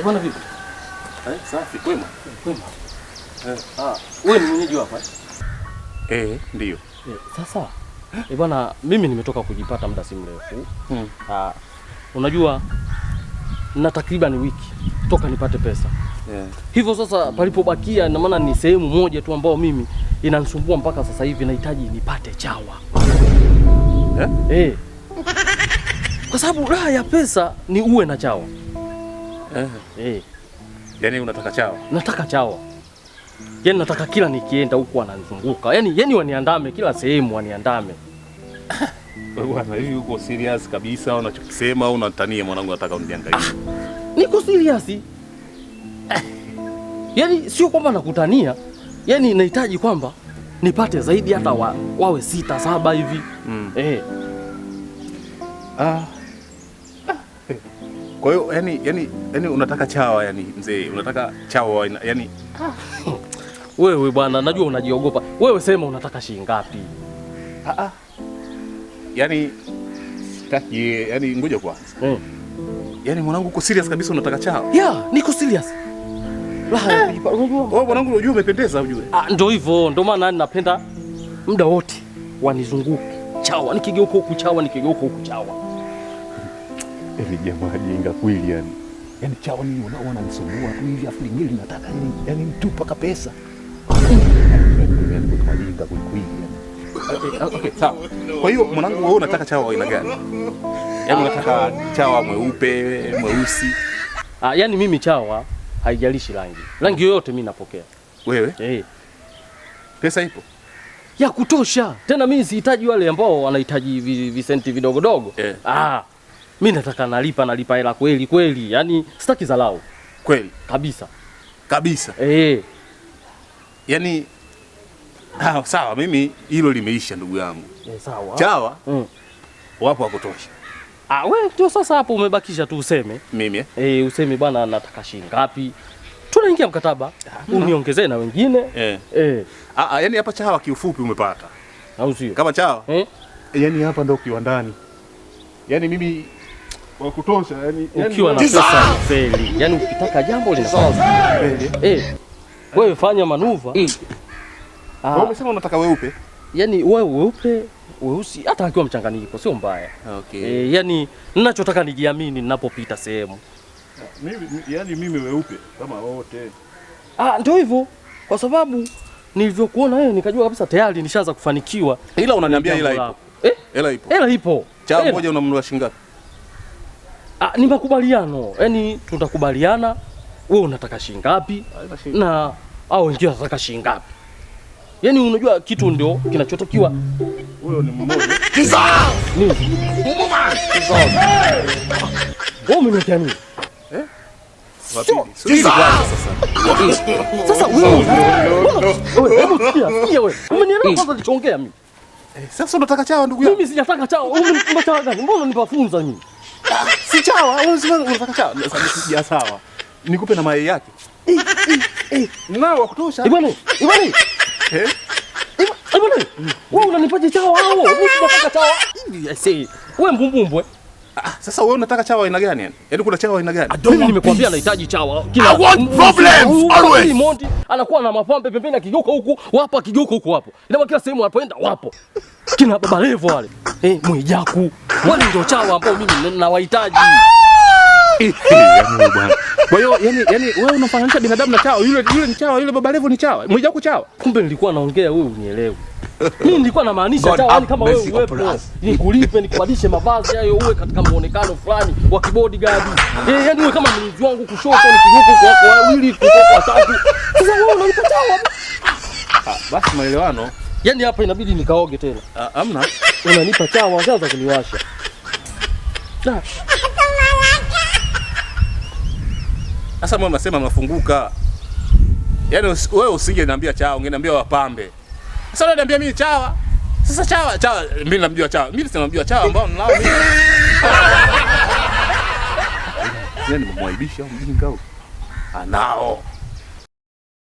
Bwana vipi? Safi, kwema. Kwema. Wewe ni mwenyeji hapa? Ndio. Sasa bwana, mimi nimetoka kujipata muda si mrefu. Unajua na takriban wiki toka nipate pesa. Hivyo sasa palipobakia na maana ni sehemu moja tu ambao mimi inanisumbua mpaka sasa hivi, nahitaji nipate chawa. Kwa sababu raha ya pesa ni uwe na chawa. Yaani unataka chawa? Nataka chawa. Yaani nataka kila nikienda huku wananizunguka. Yaani waniandame kila sehemu, waniandame. Wewe bwana, hivi uko serious kabisa unachokisema au unatania mwanangu, nataka uniangalie? Niko serious. Yaani sio kwamba nakutania. Yaani nahitaji kwamba nipate zaidi hata wawe 6 7 hivi. Kwa hiyo yani unataka chawa, yani mzee, unataka chawa yani wewe bwana, najua unajiogopa. Wewe sema unataka shilingi ngapi? Yani sitaki, yani ngoja kwanza. Yani mwanangu uko serious kabisa unataka chawa? Niko serious. Wewe mwanangu unajua umependeza ujue. Ndio hivyo, ndio maana napenda muda wote wanizunguke. Chawa, nikigeuka huku chawa, nikigeuka huku chawa. Jamaa jinga kweli yani. Yaani chawa nini unaona nisumbua tu hivi afu lingine linataka yani mtu paka pesa. Yaani kwa jinga kweli yani. Okay, sawa. Kwa hiyo mwanangu wewe unataka chawa aina gani? Yaani unataka chawa mweupe, mweusi? Yaani mimi chawa haijalishi rangi. Rangi yoyote mimi napokea. Wewe? Pesa ipo? Ya kutosha. Tena mimi sihitaji wale ambao wanahitaji visenti vidogodogo. Mimi nataka nalipa hela kweli. Yaani sitaki dharau. Kweli? Kabisa. Yaani sawa, mimi hilo limeisha ndugu yangu. Sawa. Chawa? Wapo wa kutosha. Wewe ndio sasa hapo umebakisha tu useme. Mimi useme bwana nataka shilingi ngapi? Tunaingia mkataba. Uniongezee na wengine. Yaani hapa chawa kiufupi umepata. Au sio? Kama chawa? Yaani hapa ndio kiwandani. Yaani mimi wa kutosha yani ukiwa na pesa feli. Yaani ukitaka jambo linafanya. Wewe fanya manuva. Wewe umesema unataka weupe? Yaani wewe weupe, weusi, hata akiwa mchanganyiko sio mbaya. Okay. Yaani ninachotaka nijiamini ninapopita sehemu. Mimi weupe kama wote. Ndio hivyo. Kwa sababu nilivyokuona wewe nikajua kabisa tayari nishaanza kufanikiwa. Ila unaniambia hela ipo. Hela ipo. Chawa moja unamnunua shilingi ngapi? Ni makubaliano. Yaani tutakubaliana wewe unataka shilingi ngapi na au wengine wanataka shilingi ngapi. Yaani unajua kitu ndio kinachotakiwa. Huyo ni mmoja. Nini? Wewe umeniambia nini? Sasa wewe hebu sikia wewe. Umenielewa kwanza nilichoongea mimi? Sasa unataka chawa ndugu yangu? Mimi sijataka chawa. Umenipa chawa gani? Mbona unipafunza mimi? Si chawa, wewe unataka chawa. Sasa sawa. Nikupe na mayai yake. Nao wa kutosha. Bwana. Wewe unanipaje chawa hao? Mimi sijataka chawa. I say, wewe mbumbumbwe. Sasa wewe unataka chawa aina gani yani? Yaani kuna chawa aina gani? Mimi nimekwambia nahitaji chawa. I want problems always. Monty anakuwa na mapambe pembeni akigeuka huku, wapo akigeuka huku wapo. Ndio kila sehemu anapoenda wapo. Kina Baba Levo wale. Mwijaku. Wale ndio chawa ambao mimi nawahitaji. Yaani bwana. Kwa hiyo yani wewe unafananisha binadamu na chawa. Yule ni chawa, yule Baba Levo ni chawa. Mwijaku chawa. Kumbe nilikuwa naongea wewe unielewe. Mimi nilikuwa namaanisha chawa yani kama wewe uwepo. Nikulipe nikubadilishe mavazi hayo uwe katika muonekano fulani wa kibodyguard. Yaani uwe kama mlinzi wangu kushoto nikigeuka kwako wawili kutoka watatu. Sasa wewe unanipa chawa. Basi maelewano. Yaani hapa inabidi nikaoge tena. Hamna. Unanipa chawa sasa kuniwasha. Sasa mimi nasema mnafunguka. Yaani wewe usingeniambia chawa, ungeniambia wapambe. Sasa unaniambia mimi chawa. Sasa chawa, mimi namjua chawa. Mimi sinamjua chawa ambao nilao mimi. Yaani mmwaibisha mjinga huyo. Anao.